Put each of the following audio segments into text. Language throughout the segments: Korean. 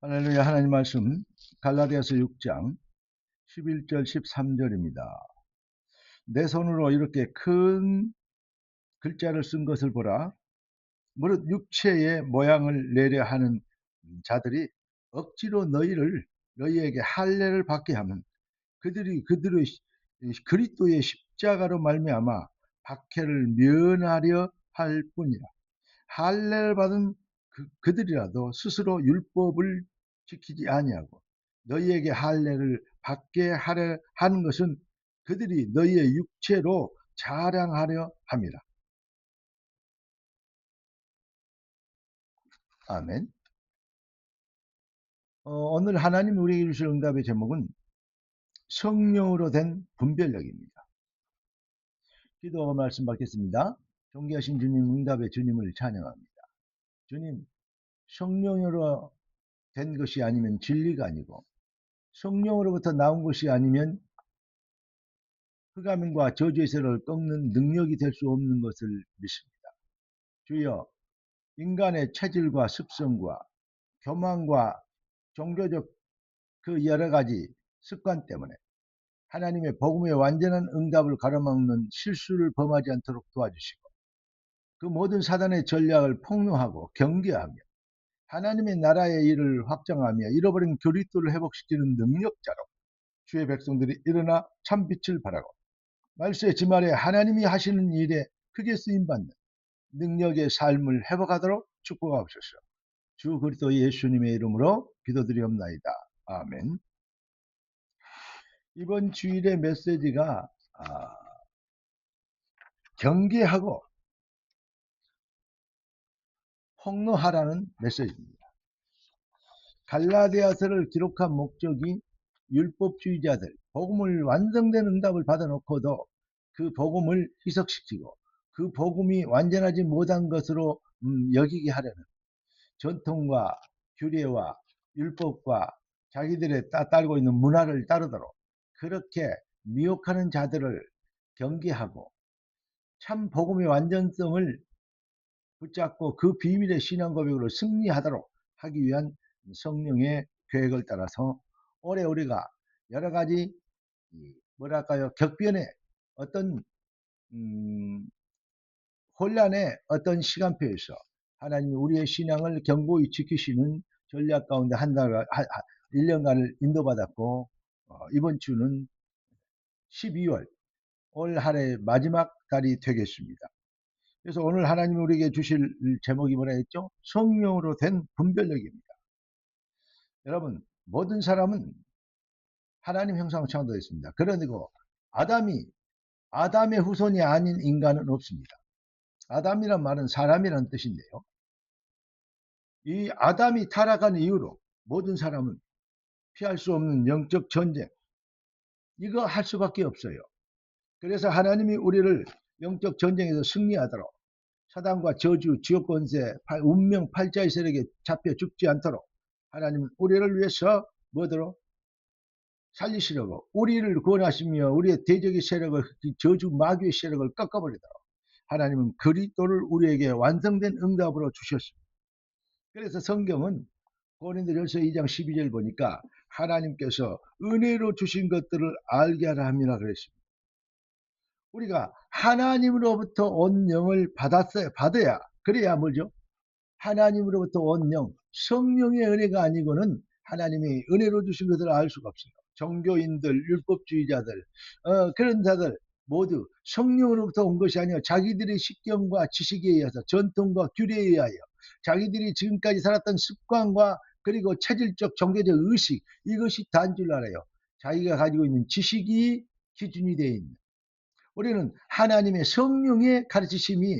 할렐루야. 하나님 말씀 갈라디아서 6장 11절 13절입니다. 내 손으로 이렇게 큰 글자를 쓴 것을 보라. 무릇 육체의 모양을 내려 하는 자들이 억지로 너희에게 할례를 받게 하면 그들의 그리스도의 십자가로 말미암아 박해를 면하려 할 뿐이라. 할례를 받은 그들이라도 스스로 율법을 지키지 아니하고 너희에게 할례를 받게 하려 하는 것은 그들이 너희의 육체로 자랑하려 함이라. 아멘. 오늘 하나님 우리에게 주실 응답의 제목은 성령으로 된 분별력입니다. 기도 말씀 받겠습니다. 존귀하신 주님, 응답의 주님을 찬양합니다. 주님, 성령으로 된 것이 아니면 진리가 아니고 성령으로부터 나온 것이 아니면 흑암과 저주의 세력을 꺾는 능력이 될 수 없는 것을 믿습니다. 주여, 인간의 체질과 습성과 교만과 종교적 그 여러 가지 습관 때문에 하나님의 복음의 완전한 응답을 가로막는 실수를 범하지 않도록 도와주시고 그 모든 사단의 전략을 폭로하고 경계하며 하나님의 나라의 일을 확장하며 잃어버린 교리도를 회복시키는 능력자로 주의 백성들이 일어나 참빛을 발하고 말세의 지말에 하나님이 하시는 일에 크게 쓰임받는 능력의 삶을 회복하도록 축복하옵소서. 주 그리스도 예수님의 이름으로 기도드리옵나이다. 아멘. 이번 주일의 메시지가 경계하고 폭로하라는 메시지입니다. 갈라디아서를 기록한 목적이 율법주의자들, 복음을 완성된 응답을 받아놓고도 그 복음을 희석시키고 그 복음이 완전하지 못한 것으로 여기게 하려는 전통과 규례와 율법과 자기들의 따르고 있는 문화를 따르도록 그렇게 미혹하는 자들을 경계하고 참 복음의 완전성을 붙잡고 그 비밀의 신앙 고백으로 승리하도록 하기 위한 성령의 계획을 따라서 올해 우리가 여러 가지 뭐랄까요, 격변의 어떤 혼란의 어떤 시간표에서 하나님이 우리의 신앙을 견고히 지키시는 전략 가운데 한 달, 1년간을 인도받았고 이번 주는 12월 올 한해 마지막 달이 되겠습니다. 그래서 오늘 하나님이 우리에게 주실 제목이 뭐라 했죠? 성령으로 된 분별력입니다. 여러분, 모든 사람은 하나님 형상으로 창조되었습니다. 그러고 아담의 후손이 아닌 인간은 없습니다. 아담이란 말은 사람이라는 뜻인데요. 이 아담이 타락한 이후로 모든 사람은 피할 수 없는 영적 전쟁, 이거 할 수밖에 없어요. 그래서 하나님이 우리를 영적 전쟁에서 승리하도록 사단과 저주, 지옥 권세, 운명 팔자의 세력에 잡혀 죽지 않도록 하나님은 우리를 위해서 뭐더러 살리시려고 우리를 구원하시며 우리의 대적의 세력을, 저주 마귀의 세력을 꺾어버리도록 하나님은 그리스도를 우리에게 완성된 응답으로 주셨습니다. 그래서 성경은 고린도전서 2장 12절 보니까 하나님께서 은혜로 주신 것들을 알게 하라 함이라 그랬습니다. 우리가 하나님으로부터 온 영을 받아야 그래야 뭐죠? 하나님으로부터 온 영, 성령의 은혜가 아니고는 하나님이 은혜로 주신 것을 알 수가 없어요. 종교인들, 율법주의자들, 그런 자들 모두 성령으로부터 온 것이 아니라 자기들의 식견과 지식에 의해서 전통과 규례에 의하여 자기들이 지금까지 살았던 습관과 그리고 체질적 종교적 의식, 이것이 다인 줄 알아요. 자기가 가지고 있는 지식이 기준이 되어 있는. 우리는 하나님의 성령의 가르치심이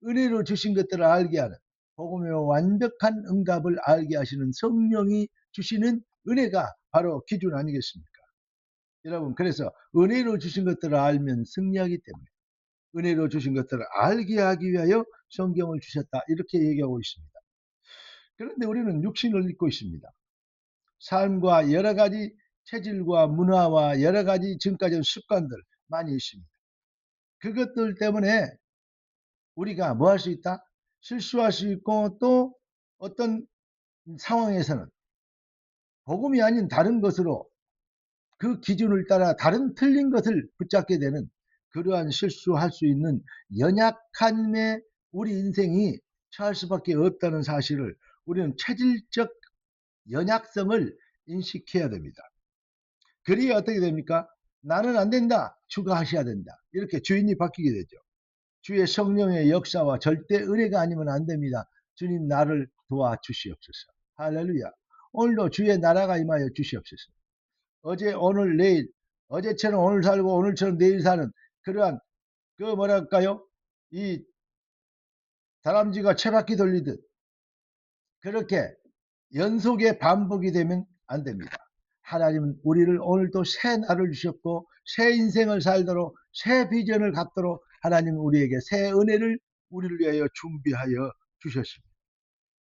은혜로 주신 것들을 알게 하는 복음의 완벽한 응답을 알게 하시는 성령이 주시는 은혜가 바로 기준 아니겠습니까? 여러분, 그래서 은혜로 주신 것들을 알면 승리하기 때문에 은혜로 주신 것들을 알게 하기 위하여 성경을 주셨다, 이렇게 얘기하고 있습니다. 그런데 우리는 육신을 입고 있습니다. 삶과 여러 가지 체질과 문화와 여러 가지 지금까지 습관들 많이 있습니다. 그것들 때문에 우리가 뭐 할 수 있다? 실수할 수 있고 또 어떤 상황에서는 복음이 아닌 다른 것으로 그 기준을 따라 다른 틀린 것을 붙잡게 되는 그러한 실수할 수 있는 연약함에 우리 인생이 처할 수밖에 없다는 사실을 우리는 체질적 연약성을 인식해야 됩니다. 그래야 어떻게 됩니까? 나는 안 된다. 주가 하셔야 된다. 이렇게 주인이 바뀌게 되죠. 주의 성령의 역사와 절대 은혜가 아니면 안 됩니다. 주님 나를 도와주시옵소서. 할렐루야. 오늘도 주의 나라가 임하여 주시옵소서. 어제 오늘 내일 어제처럼 오늘 살고 오늘처럼 내일 사는 그러한 그 뭐랄까요? 이 다람쥐가 쳇바퀴 돌리듯 그렇게 연속의 반복이 되면 안 됩니다. 하나님은 우리를 오늘도 새 날을 주셨고 새 인생을 살도록 새 비전을 갖도록 하나님은 우리에게 새 은혜를 우리를 위하여 준비하여 주셨습니다.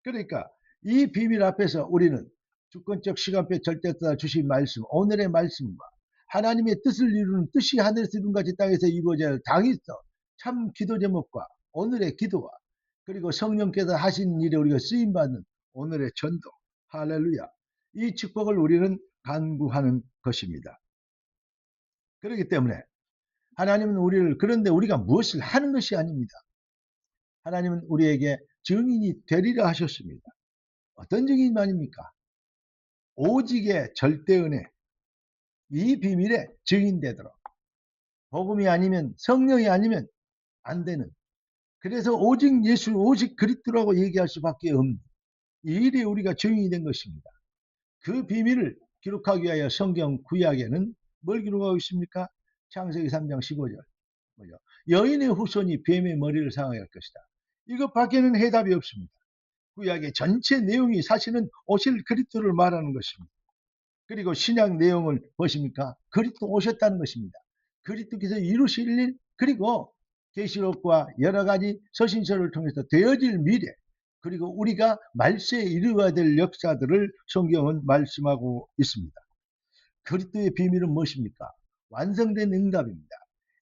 그러니까 이 비밀 앞에서 우리는 주권적 시간표 절대자 주신 말씀, 오늘의 말씀과 하나님의 뜻을 이루는 뜻이 하늘에서 이룬 같이 땅에서 이루어져야 할 당있어 참 기도 제목과 오늘의 기도와 그리고 성령께서 하신 일에 우리가 쓰임받는 오늘의 전도, 할렐루야. 이 축복을 우리는 간구하는 것입니다. 그렇기 때문에 하나님은 우리를, 그런데 우리가 무엇을 하는 것이 아닙니다. 하나님은 우리에게 증인이 되리라 하셨습니다. 어떤 증인만입니까? 오직의 절대 은혜, 이 비밀에 증인되도록 복음이 아니면 성령이 아니면 안 되는, 그래서 오직 예수 오직 그리스도라고 얘기할 수밖에 없는 이 일에 우리가 증인이 된 것입니다. 그 비밀을 기록하기 위하여 성경 구약에는 뭘 기록하고 있습니까? 창세기 3장 15절 뭐죠? 여인의 후손이 뱀의 머리를 상하게 할 것이다. 이것밖에는 해답이 없습니다. 구약의 전체 내용이 사실은 오실 그리스도를 말하는 것입니다. 그리고 신약 내용을 보십니까? 그리스도 오셨다는 것입니다. 그리스도께서 이루실 일, 그리고 계시록과 여러 가지 서신서를 통해서 되어질 미래, 그리고 우리가 말세에 이루어야 될 역사들을 성경은 말씀하고 있습니다. 그리스도의 비밀은 무엇입니까? 완성된 응답입니다.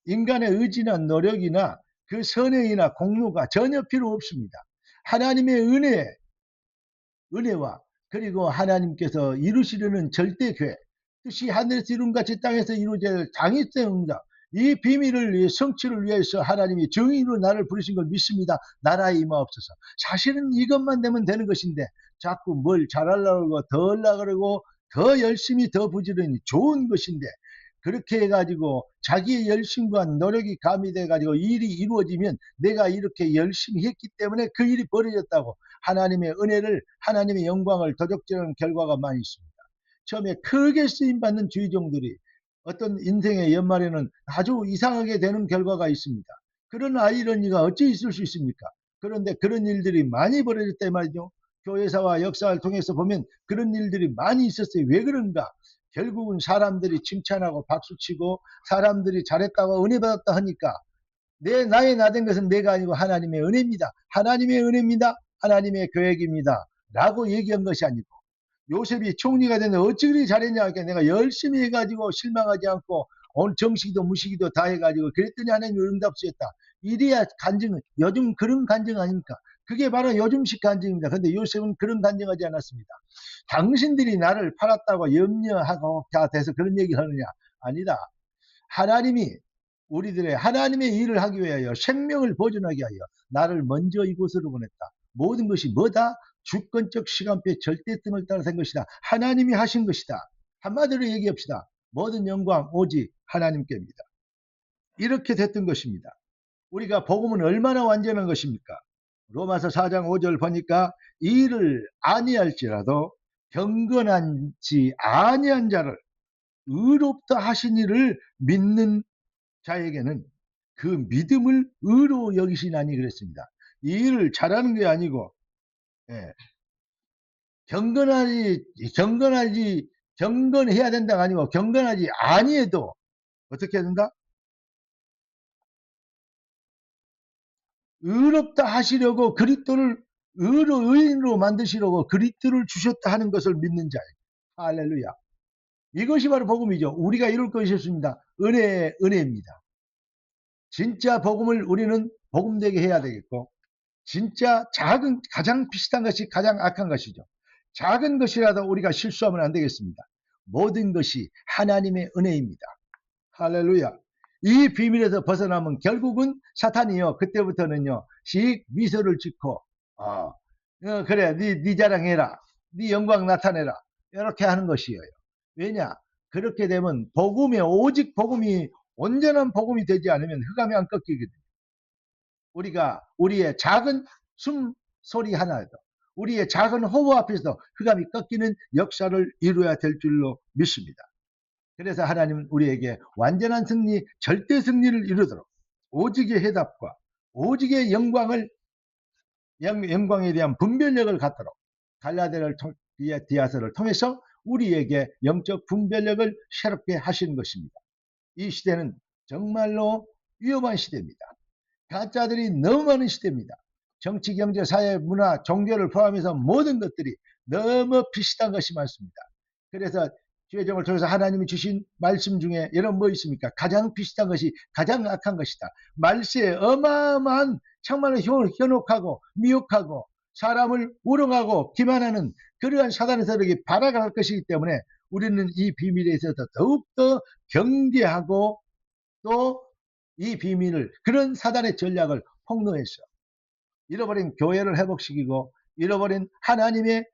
인간의 의지나 노력이나 그 선행이나 공로가 전혀 필요 없습니다. 하나님의 은혜와 그리고 하나님께서 이루시려는 절대 계획, 뜻이 하늘에서 이룬 같이 땅에서 이루어질 당위성 응답, 이 비밀을 성취를 위해서 하나님이 증인으로 나를 부르신 걸 믿습니다. 나라에 임하옵소서. 사실은 이것만 되면 되는 것인데 자꾸 뭘 잘하려고 그러고 더 하려고 그러고 더 열심히 더 부지런히 좋은 것인데, 그렇게 해가지고 자기의 열심과 노력이 가미돼가지고 일이 이루어지면 내가 이렇게 열심히 했기 때문에 그 일이 벌어졌다고 하나님의 은혜를, 하나님의 영광을 도적질하는 결과가 많이 있습니다. 처음에 크게 쓰임받는 주의종들이 어떤 인생의 연말에는 아주 이상하게 되는 결과가 있습니다. 그런 아이러니가 어찌 있을 수 있습니까? 그런데 그런 일들이 많이 벌어졌단 말이죠. 교회사와 역사를 통해서 보면 그런 일들이 많이 있었어요. 왜 그런가? 결국은 사람들이 칭찬하고 박수치고 사람들이 잘했다고 은혜 받았다 하니까 나의 나된 것은 내가 아니고 하나님의 은혜입니다. 하나님의 은혜입니다. 하나님의 계획입니다. 라고 얘기한 것이 아니고, 요셉이 총리가 됐는데 어찌 그리 잘했냐 하니까 내가 열심히 해가지고 실망하지 않고 오늘 정식이도 무식이도 다 해가지고 그랬더니 하나님이 응답주셨다. 이래야 간증은, 요즘 그런 간증 아닙니까? 그게 바로 요즘식 간증입니다. 그런데 요셉은 그런 간증하지 않았습니다. 당신들이 나를 팔았다고 염려하고 다 돼서 그런 얘기를 하느냐? 아니다. 하나님이 우리들의 하나님의 일을 하기 위하여 생명을 보존하기 위하여 나를 먼저 이곳으로 보냈다. 모든 것이 뭐다? 주권적 시간표의 절대성을 따라 된 것이다. 하나님이 하신 것이다. 한마디로 얘기합시다. 모든 영광 오직 하나님께입니다. 이렇게 됐던 것입니다. 우리가 복음은 얼마나 완전한 것입니까? 로마서 4장 5절 보니까 이를 아니할지라도 경건한지 아니한 자를 의롭다 하신 이를 믿는 자에게는 그 믿음을 의로 여기시나니 그랬습니다. 이 일을 잘하는 게 아니고, 예, 경건해야 된다가 아니고 경건하지 아니해도 어떻게 해야 된다? 의롭다 하시려고 그리스도를 의인으로 만드시려고 그리스도를 주셨다 하는 것을 믿는 자예요. 할렐루야. 이것이 바로 복음이죠. 우리가 이룰 것이었습니다. 은혜입니다. 진짜 복음을 우리는 복음되게 해야 되겠고, 진짜 가장 비슷한 것이 가장 악한 것이죠. 작은 것이라도 우리가 실수하면 안 되겠습니다. 모든 것이 하나님의 은혜입니다. 할렐루야. 이 비밀에서 벗어나면 결국은 사탄이요, 그때부터는요 씩 미소를 짓고 그래 네 자랑해라, 네 영광 나타내라, 이렇게 하는 것이에요. 왜냐, 그렇게 되면 복음이, 오직 복음이, 온전한 복음이 되지 않으면 흑암이 안 꺾이거든요. 우리가 우리의 작은 숨소리 하나도, 우리의 작은 호흡 앞에서 흑암이 꺾이는 역사를 이루어야 될 줄로 믿습니다. 그래서 하나님은 우리에게 완전한 승리, 절대 승리를 이루도록 오직의 해답과 오직의 영광에 대한 분별력을 갖도록 갈라디아서를 통해서 우리에게 영적 분별력을 새롭게 하시는 것입니다. 이 시대는 정말로 위험한 시대입니다. 가짜들이 너무 많은 시대입니다. 정치, 경제, 사회, 문화, 종교를 포함해서 모든 것들이 너무 비슷한 것이 많습니다. 그래서 주의정을 통해서 하나님이 주신 말씀 중에 여러분 뭐 있습니까? 가장 비슷한 것이 가장 악한 것이다. 말세에 어마어마한 정말로 현혹하고 미혹하고 사람을 우롱하고 기만하는 그러한 사단의 세력이 발악할 것이기 때문에 우리는 이 비밀에 있어서 더욱더 경계하고 또 이 비밀을, 그런 사단의 전략을 폭로해서 잃어버린 교회를 회복시키고 잃어버린 하나님의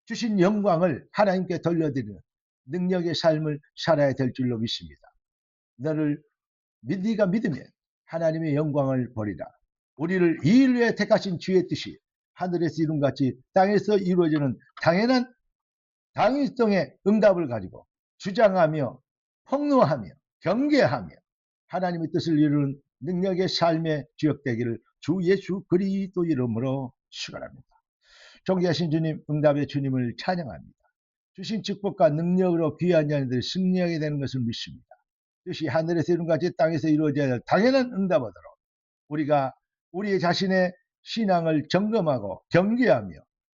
주신 영광을 하나님께 돌려드리는 능력의 삶을 살아야 될 줄로 믿습니다. 네가 믿으면 하나님의 영광을 보리라. 우리를 이 일 위해 택하신 주의 뜻이 하늘에서 이룬같이 땅에서 이루어지는 당연한 당위성의 응답을 가지고 주장하며 폭로하며 경계하며 하나님의 뜻을 이루는 능력의 삶의 주역되기를 주 예수 그리스도 이름으로 축원합니다. 존귀하신 주님, 응답의 주님을 찬양합니다. 주신 축복과 능력으로 귀한 자녀들이 승리하게 되는 것을 믿습니다. 뜻이 하늘에서 이룬같이 땅에서 이루어져야 할 당연한 응답을 얻도록 우리가 우리 자신의 신앙을 점검하고 경계하며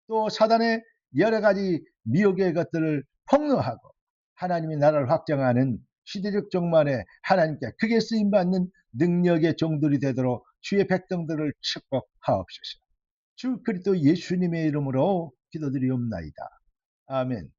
또 사단의 여러 가지 미혹의 것들을 폭로하고 하나님의 나라를 확장하는 시대적 종말에 하나님께 크게 쓰임받는 능력의 종들이 되도록 주의 백성들을 축복하옵소서. 주 그리스도 예수님의 이름으로 기도드리옵나이다. 아멘.